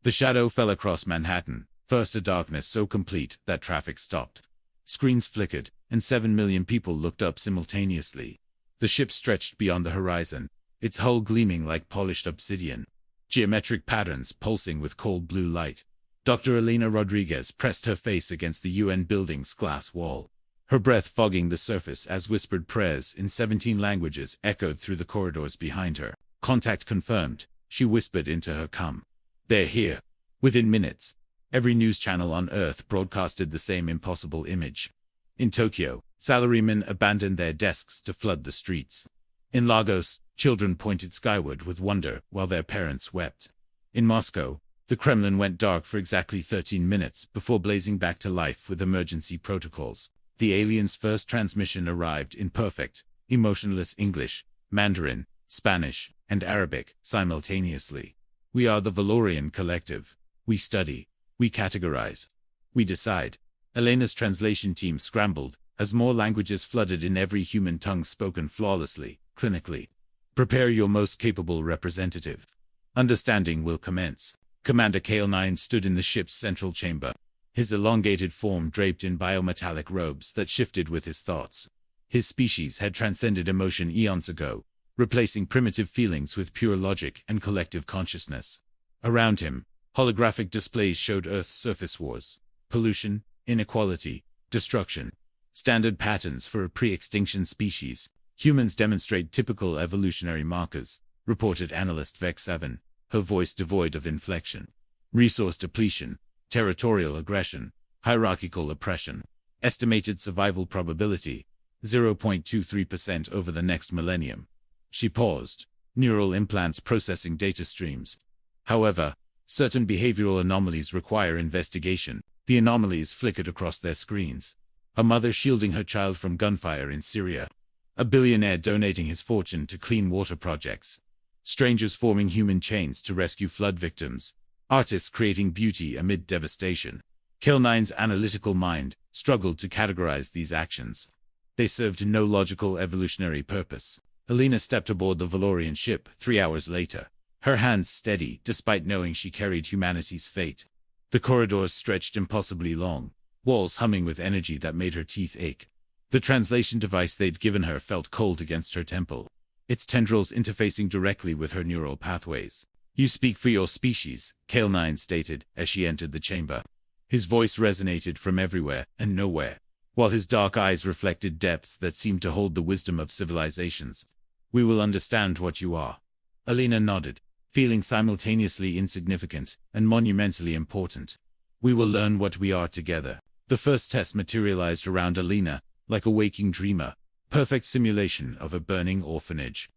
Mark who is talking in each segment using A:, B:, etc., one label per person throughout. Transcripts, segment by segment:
A: The shadow fell across Manhattan, first a darkness so complete that traffic stopped. Screens flickered, and 7 million people looked up simultaneously. The ship stretched beyond the horizon, its hull gleaming like polished obsidian. Geometric patterns pulsing with cold blue light. Dr. Elena Rodriguez pressed her face against the UN building's glass wall, her breath fogging the surface as whispered prayers in 17 languages echoed through the corridors behind her. Contact confirmed, she whispered into her com. They're here. Within minutes, every news channel on Earth broadcasted the same impossible image. In Tokyo, salarymen abandoned their desks to flood the streets. In Lagos, children pointed skyward with wonder while their parents wept. In Moscow, the Kremlin went dark for exactly 13 minutes before blazing back to life with emergency protocols. The aliens' first transmission arrived in perfect, emotionless English, Mandarin, Spanish, and Arabic simultaneously. We are the Valorian Collective. We study. We categorize. We decide. Elena's translation team scrambled, as more languages flooded in every human tongue spoken flawlessly, clinically. Prepare your most capable representative. Understanding will commence. Commander Kale-9 stood in the ship's central chamber, his elongated form draped in biometallic robes that shifted with his thoughts. His species had transcended emotion eons ago, replacing primitive feelings with pure logic and collective consciousness. Around him, holographic displays showed Earth's surface wars, pollution, inequality, destruction. Standard patterns for a pre-extinction species. Humans demonstrate typical evolutionary markers, reported analyst Vex7, her voice devoid of inflection. Resource depletion, territorial aggression, hierarchical oppression. Estimated survival probability, 0.23% over the next millennium. She paused, neural implants processing data streams. However, certain behavioral anomalies require investigation. The anomalies flickered across their screens. A mother shielding her child from gunfire in Syria. A billionaire donating his fortune to clean water projects. Strangers forming human chains to rescue flood victims. Artists creating beauty amid devastation. Kale-9's analytical mind struggled to categorize these actions. They served no logical evolutionary purpose. Elena stepped aboard the Valorian ship 3 hours later, her hands steady despite knowing she carried humanity's fate. The corridors stretched impossibly long, walls humming with energy that made her teeth ache. The translation device they'd given her felt cold against her temple, its tendrils interfacing directly with her neural pathways. You speak for your species, Kale-9 stated as she entered the chamber. His voice resonated from everywhere and nowhere, while his dark eyes reflected depths that seemed to hold the wisdom of civilizations. We will understand what you are. Elena nodded, feeling simultaneously insignificant and monumentally important. We will learn what we are together. The first test materialized around Elena, like a waking dreamer, perfect simulation of a burning orphanage.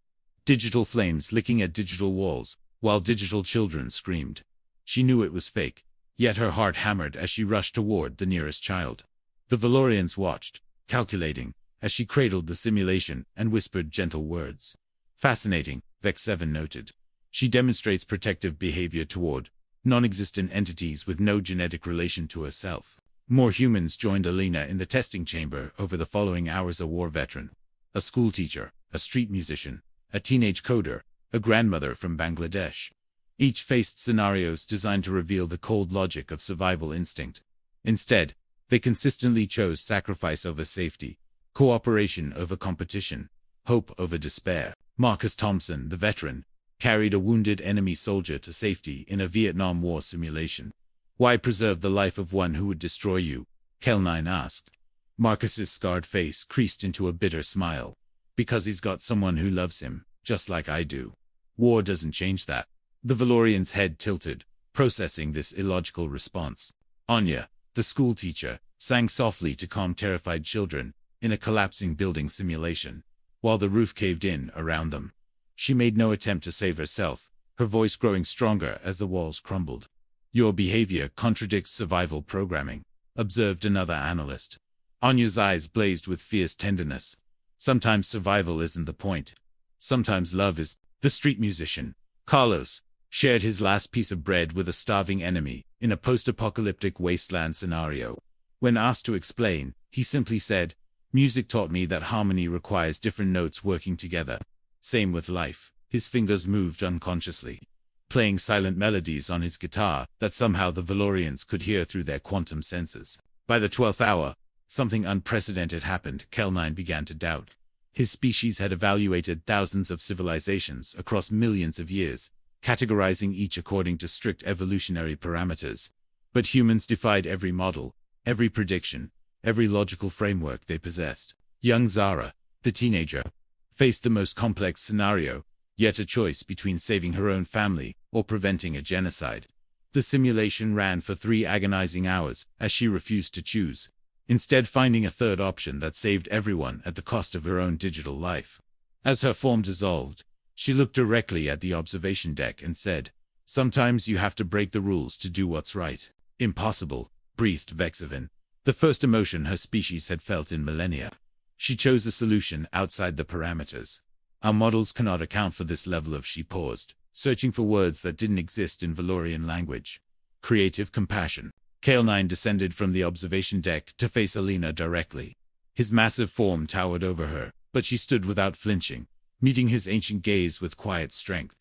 A: Digital flames licking at digital walls, while digital children screamed. She knew it was fake, yet her heart hammered as she rushed toward the nearest child. The Valorians watched, calculating, as she cradled the simulation and whispered gentle words. Fascinating, Vex7 noted. She demonstrates protective behavior toward non-existent entities with no genetic relation to herself. More humans joined Elena in the testing chamber over the following hours. A war veteran, a schoolteacher, a street musician, a teenage coder, a grandmother from Bangladesh. Each faced scenarios designed to reveal the cold logic of survival instinct. Instead, they consistently chose sacrifice over safety, cooperation over competition, hope over despair. Marcus Thompson, the veteran, carried a wounded enemy soldier to safety in a Vietnam War simulation. Why preserve the life of one who would destroy you? Kale-9 asked. Marcus's scarred face creased into a bitter smile. Because he's got someone who loves him, just like I do. War doesn't change that. The Valorian's head tilted, processing this illogical response. Anya, the schoolteacher, sang softly to calm terrified children in a collapsing building simulation, while the roof caved in around them. She made no attempt to save herself, her voice growing stronger as the walls crumbled. Your behavior contradicts survival programming, observed another analyst. Anya's eyes blazed with fierce tenderness. Sometimes survival isn't the point. Sometimes love is. The street musician, Carlos, shared his last piece of bread with a starving enemy in a post-apocalyptic wasteland scenario. When asked to explain, he simply said, "Music taught me that harmony requires different notes working together. Same with life." His fingers moved unconsciously. playing silent melodies on his guitar that somehow the Valorians could hear through their quantum senses. By the 12th hour, something unprecedented happened. Cal-9 began to doubt. His species had evaluated thousands of civilizations across millions of years, categorizing each according to strict evolutionary parameters. But humans defied every model, every prediction, every logical framework they possessed. Young Zara, the teenager, faced the most complex scenario, yet a choice between saving her own family or preventing a genocide. The simulation ran for 3 agonizing hours as she refused to choose, instead finding a third option that saved everyone at the cost of her own digital life. As her form dissolved, she looked directly at the observation deck and said, "Sometimes you have to break the rules to do what's right." "Impossible," breathed Vexavan, the first emotion her species had felt in millennia. She chose a solution outside the parameters. "Our models cannot account for this level of..." She paused, searching for words that didn't exist in Valorian language. "Creative compassion." Cal-9 descended from the observation deck to face Alina directly. His massive form towered over her, but she stood without flinching, meeting his ancient gaze with quiet strength.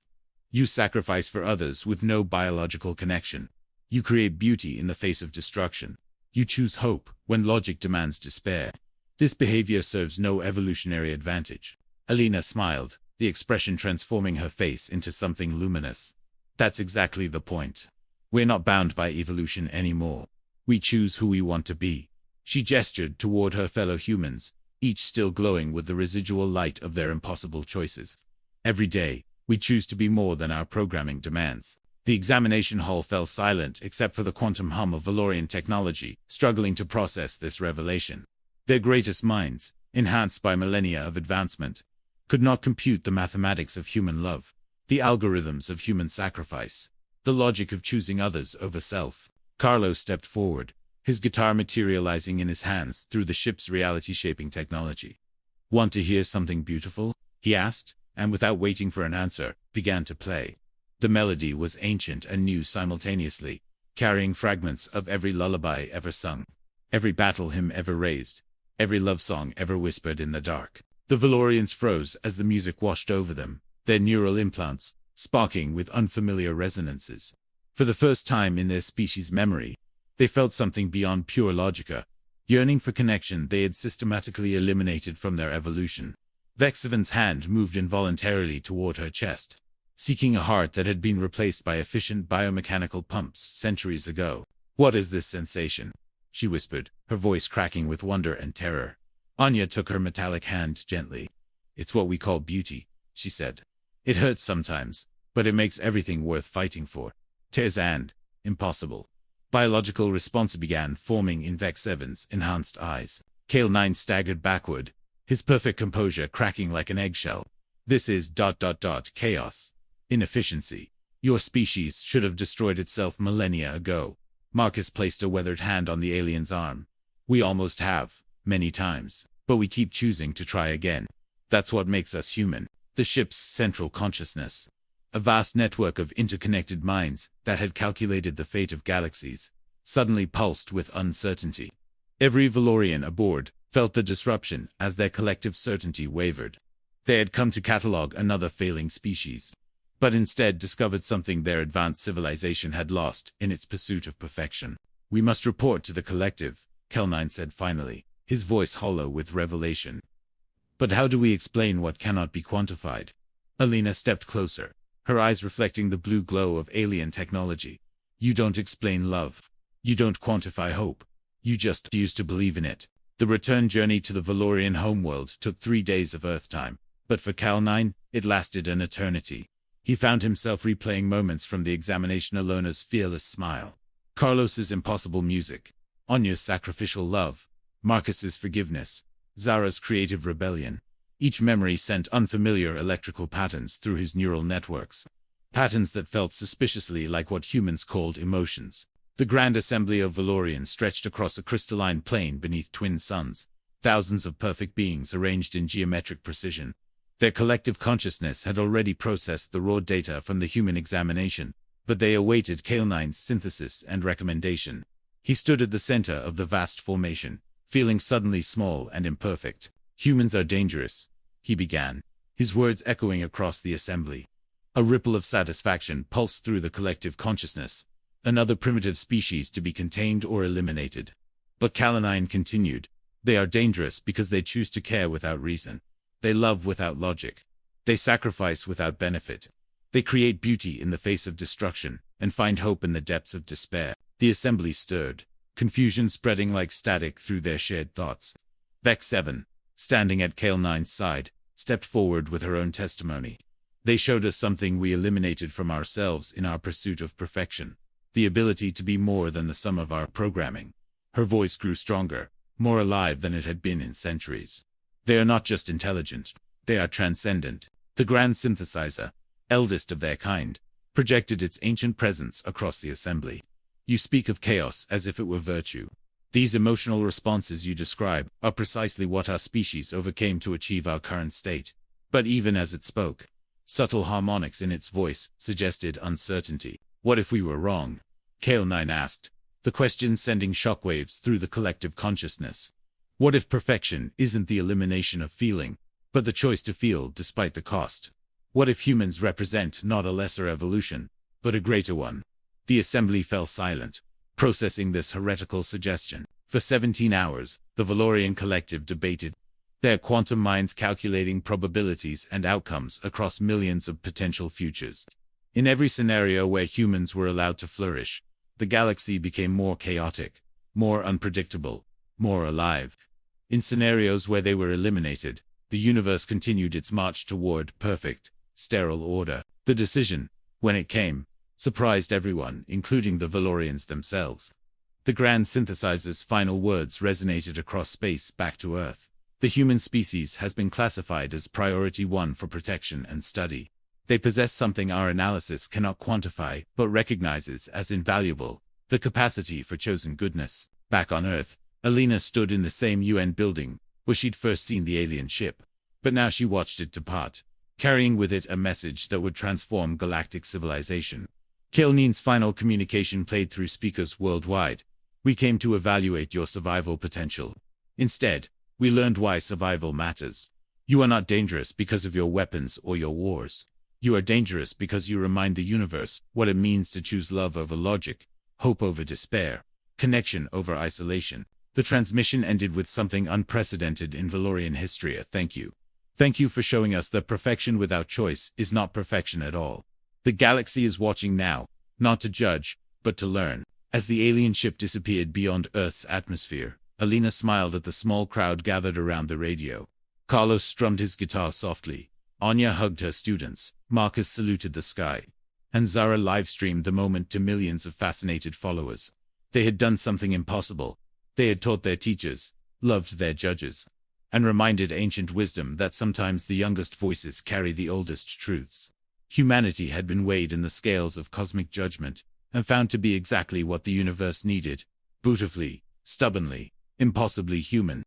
A: "You sacrifice for others with no biological connection. You create beauty in the face of destruction. You choose hope when logic demands despair. This behavior serves no evolutionary advantage." Alina smiled, the expression transforming her face into something luminous. "That's exactly the point. We're not bound by evolution anymore. We choose who we want to be." She gestured toward her fellow humans, each still glowing with the residual light of their impossible choices. "Every day, we choose to be more than our programming demands." The examination hall fell silent except for the quantum hum of Valorian technology, struggling to process this revelation. Their greatest minds, enhanced by millennia of advancement, could not compute the mathematics of human love, the algorithms of human sacrifice, the logic of choosing others over self. Carlo stepped forward, his guitar materializing in his hands through the ship's reality-shaping technology. "Want to hear something beautiful?" he asked, and without waiting for an answer, began to play. The melody was ancient and new simultaneously, carrying fragments of every lullaby ever sung, every battle hymn ever raised, every love song ever whispered in the dark. The Valorians froze as the music washed over them, their neural implants sparking with unfamiliar resonances. For the first time in their species' memory, they felt something beyond pure logica, yearning for connection they had systematically eliminated from their evolution. Vexavan's hand moved involuntarily toward her chest, seeking a heart that had been replaced by efficient biomechanical pumps centuries ago. "What is this sensation?" she whispered, her voice cracking with wonder and terror. Anya took her metallic hand gently. "It's what we call beauty," she said. "It hurts sometimes, but it makes everything worth fighting for." Tears and impossible. Biological response began forming in Vexavan's enhanced eyes. Cal-9 staggered backward, his perfect composure cracking like an eggshell. "This is ... chaos. Inefficiency. Your species should have destroyed itself millennia ago." Marcus placed a weathered hand on the alien's arm. "We almost have, many times, but we keep choosing to try again. That's what makes us human." The ship's central consciousness, a vast network of interconnected minds that had calculated the fate of galaxies, suddenly pulsed with uncertainty. Every Valorian aboard felt the disruption as their collective certainty wavered. They had come to catalog another failing species, but instead discovered something their advanced civilization had lost in its pursuit of perfection. "We must report to the collective," Cal-9 said finally, his voice hollow with revelation. "But how do we explain what cannot be quantified?" Alina stepped closer, her eyes reflecting the blue glow of alien technology. "You don't explain love. You don't quantify hope. You just choose to believe in it." The return journey to the Valorian homeworld took 3 days of Earth time, but for Cal-9, it lasted an eternity. He found himself replaying moments from the examination, Alona's fearless smile, Carlos's impossible music, Anya's sacrificial love, Marcus's forgiveness, Zara's creative rebellion. Each memory sent unfamiliar electrical patterns through his neural networks, patterns that felt suspiciously like what humans called emotions. The grand assembly of Valorians stretched across a crystalline plain beneath twin suns, thousands of perfect beings arranged in geometric precision. Their collective consciousness had already processed the raw data from the human examination, but they awaited Cal-9's synthesis and recommendation. He stood at the center of the vast formation, feeling suddenly small and imperfect. "Humans are dangerous," he began, his words echoing across the assembly. A ripple of satisfaction pulsed through the collective consciousness. Another primitive species to be contained or eliminated. But Calanine continued. They are dangerous because they choose to care without reason. They love without logic. They sacrifice without benefit. They create beauty in the face of destruction, and find hope in the depths of despair. The assembly stirred, confusion spreading like static through their shared thoughts. Vex 7, standing at Calenine's side, stepped forward with her own testimony. They showed us something we eliminated from ourselves in our pursuit of perfection. The ability to be more than the sum of our programming. Her voice grew stronger, more alive than it had been in centuries. They are not just intelligent, they are transcendent. The grand synthesizer, eldest of their kind, projected its ancient presence across the assembly. You speak of chaos as if it were virtue. These emotional responses you describe are precisely what our species overcame to achieve our current state. But even as it spoke, subtle harmonics in its voice suggested uncertainty. What if we were wrong? Calanine asked, the question sending shockwaves through the collective consciousness. What if perfection isn't the elimination of feeling, but the choice to feel despite the cost? What if humans represent not a lesser evolution, but a greater one? The assembly fell silent, processing this heretical suggestion. For 17 hours, the Valorian Collective debated, their quantum minds calculating probabilities and outcomes across millions of potential futures. In every scenario where humans were allowed to flourish, the galaxy became more chaotic, more unpredictable, more alive. In scenarios where they were eliminated, the universe continued its march toward perfect, sterile order. The decision, when it came, surprised everyone, including the Valorians themselves. The grand synthesizer's final words resonated across space back to Earth. The human species has been classified as priority 1 for protection and study. They possess something our analysis cannot quantify, but recognizes as invaluable, the capacity for chosen goodness. Back on Earth, Alina stood in the same UN building, where she'd first seen the alien ship. But now she watched it depart, carrying with it a message that would transform galactic civilization. Calanine's final communication played through speakers worldwide. We came to evaluate your survival potential. Instead, we learned why survival matters. You are not dangerous because of your weapons or your wars. You are dangerous because you remind the universe what it means to choose love over logic, hope over despair, connection over isolation. The transmission ended with something unprecedented in Valorian history. A thank you. Thank you for showing us that perfection without choice is not perfection at all. The galaxy is watching now, not to judge, but to learn. As the alien ship disappeared beyond Earth's atmosphere, Alina smiled at the small crowd gathered around the radio. Carlos strummed his guitar softly. Anya hugged her students. Marcus saluted the sky. And Zara live-streamed the moment to millions of fascinated followers. They had done something impossible. They had taught their teachers, loved their judges, and reminded ancient wisdom that sometimes the youngest voices carry the oldest truths. Humanity had been weighed in the scales of cosmic judgment, and found to be exactly what the universe needed. Beautifully, stubbornly, impossibly human.